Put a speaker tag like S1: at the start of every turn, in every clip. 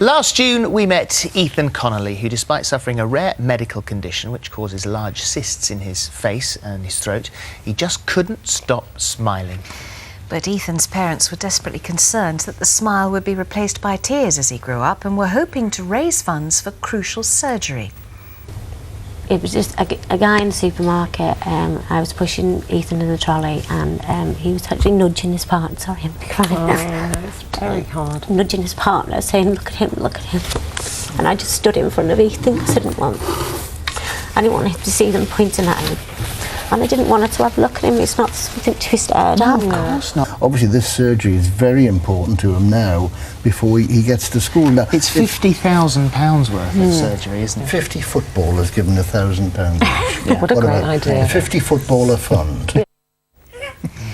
S1: Last June, we met Ethan Connolly, who, despite suffering a rare medical condition which causes large cysts in his face and his throat, he just couldn't stop smiling.
S2: But Ethan's parents were desperately concerned that the smile would be replaced by tears as he grew up, and were hoping to raise funds for crucial surgery.
S3: It was just a guy in the supermarket. I was pushing Ethan in the trolley, and he was actually nudging his partner. Sorry, I'm crying.
S4: It's very hard.
S3: Nudging his partner, saying, "Look at him, look at him." And I just stood in front of Ethan because I didn't want him to see them pointing at him. And I didn't want her to have a look at him. It's not something to be stared at.
S4: No, of course not.
S5: Obviously, this surgery is very important to him now before he gets to school. Now,
S1: It's £50,000 worth of surgery, isn't it?
S5: 50 footballers given £1,000 each.
S4: What a great idea.
S5: The 50 footballer fund.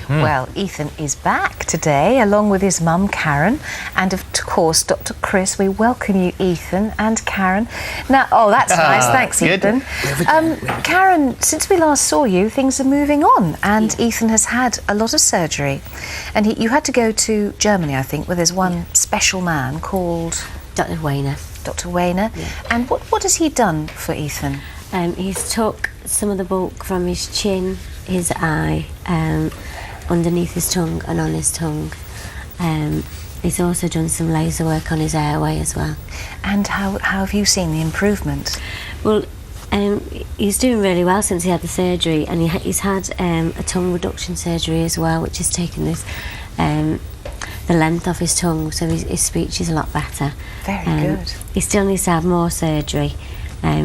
S2: Well, Ethan is back today, along with his mum, Karen, and of course, Dr. Chris. We welcome you, Ethan and Karen. Now, oh, that's nice. Thanks,
S1: good.
S2: Ethan. Karen, since we last saw you, things are moving on, and Ethan has had a lot of surgery. And you had to go to Germany, I think, where there's one special man called...
S3: Dr. Wayner.
S2: Dr. Wayner.
S3: Yeah.
S2: And what has he done for Ethan?
S3: He's took some of the bulk from his chin, his eye, underneath his tongue and on his tongue. He's also done some laser work on his airway as well.
S2: And how have you seen the improvement?
S3: Well, he's doing really well since he had the surgery, and he's had a tongue reduction surgery as well, which has taken the length of his tongue, so his speech is a lot better.
S2: Very good.
S3: He still needs to have more surgery.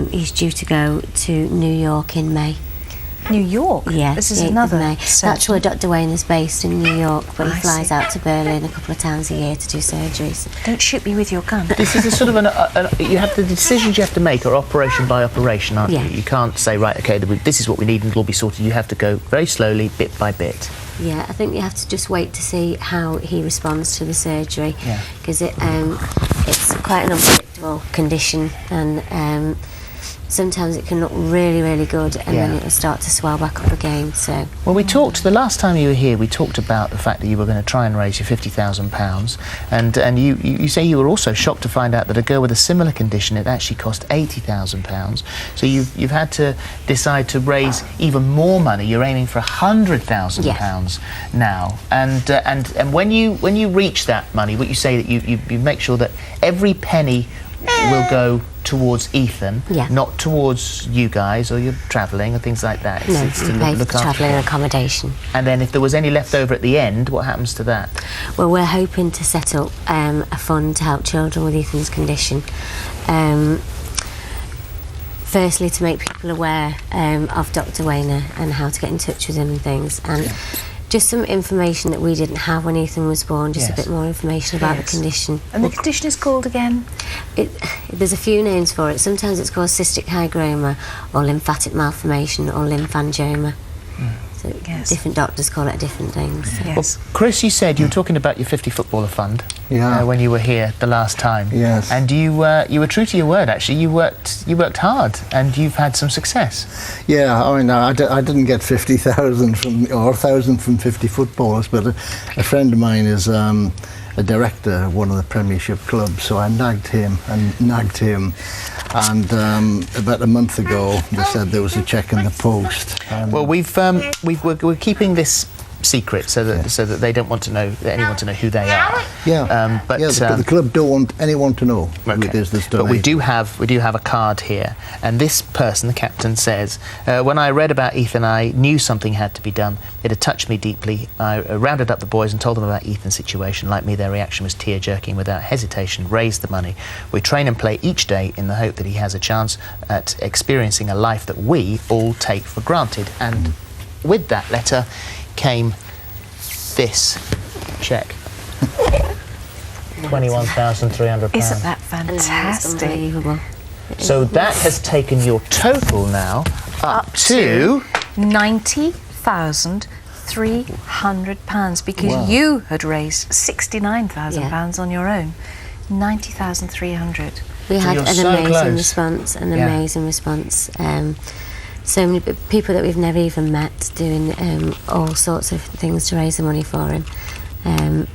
S3: He's due to go to New York in May.
S2: New York?
S3: Yeah,
S2: This is
S3: 8th of
S2: another
S3: May.
S2: surgery.
S3: That's where Dr. Wayne is based, in New York, but
S2: I
S3: he flies
S2: see.
S3: out to Berlin a couple of times a year to do surgeries.
S2: Don't shoot me with your gun.
S1: This is a sort of you have the decisions you have to make are operation by operation, aren't
S3: Yeah.
S1: you? You can't say, right, okay, this is what we need and it'll be sorted. You have to go very slowly, bit by bit.
S3: Yeah, I think you have to just wait to see how he responds to the surgery,
S1: Yeah.
S3: because it's quite an unpredictable condition, and sometimes it can look really, really good, and then it'll start to swell back up again. So,
S1: Well, we talked, the last time you were here, we talked about the fact that you were going to try and raise your £50,000, and you say you were also shocked to find out that a girl with a similar condition, it actually cost £80,000. So you've had to decide to raise even more money. You're aiming for £100,000 now, and when you reach that money, what you say that you make sure that every penny will go towards Ethan, not towards you guys or your travelling or things like that.
S3: no,
S1: It's to
S3: he pays
S1: look
S3: for
S1: after
S3: travelling
S1: him.
S3: and accommodation.
S1: And then if there was any left over at the end, what happens to that?
S3: Well, we're hoping to set up a fund to help children with Ethan's condition. Firstly, to make people aware of Dr. Wayner and how to get in touch with him and things, and just some information that we didn't have when Ethan was born, just a bit more information about the condition.
S2: And the condition is called again?
S3: There's a few names for it. Sometimes it's called cystic hygroma or lymphatic malformation or lymphangioma. So different doctors call it different things.
S2: Yes.
S1: Well, Chris, you said you were talking about your 50 footballer fund when you were here the last time.
S5: Yes.
S1: And you were true to your word, actually. You worked hard and you've had some success.
S5: Yeah, I mean, I didn't get 50,000 or 1,000 from 50 footballers, but a friend of mine is a director of one of the Premiership clubs, so I nagged him, and about a month ago they said there was a cheque in the post.
S1: Well, we're keeping this secret so that they don't want anyone to know who they are.
S5: But the club don't want anyone to know who it is that's donated.
S1: But we do have a card here, and this person, the captain, says, when I read about Ethan, I knew something had to be done. It had touched me deeply. I rounded up the boys and told them about Ethan's situation. Like me, their reaction was tear-jerking. Without hesitation, raised the money. We train and play each day in the hope that he has a chance at experiencing a life that we all take for granted. And with that letter came this cheque. £21,300.
S2: Isn't that fantastic?
S3: Unbelievable.
S1: So that has taken your total now up to
S2: £90,300, because you had raised £69,000 on your own. £90,300.
S3: We had an
S1: so
S3: amazing
S1: close.
S3: response, amazing response. So many people that we've never even met doing all sorts of things to raise the money for him. And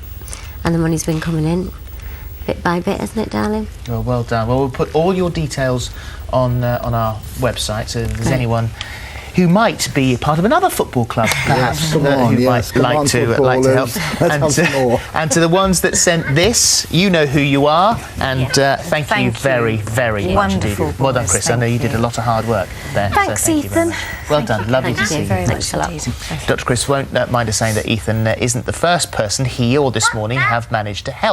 S3: the money's been coming in. bit by bit, isn't it, darling?
S1: Well done. Well, we'll put all your details on our website, so if there's
S3: Great.
S1: anyone who might be part of another football club, perhaps,
S5: come on,
S1: who
S5: yes,
S1: might
S5: come on,
S1: like to help.
S5: footballers. Let's have some more.
S1: And to the ones that sent this, you know who you are, and thank you
S2: Thank you.
S1: very, very much
S2: Wonderful
S1: indeed. Well done,
S2: boys,
S1: Chris. I know
S2: thank
S1: you did
S2: you.
S1: a lot of hard work there.
S2: Thanks,
S1: so thank you very
S2: Ethan.
S1: much. Well done. Lovely to
S3: Thank
S1: see
S3: you
S1: you.
S2: very
S3: Thanks
S2: much
S3: a lot.
S2: indeed.
S1: Dr. Chris won't mind us saying that Ethan isn't the first person he or this morning have managed to help.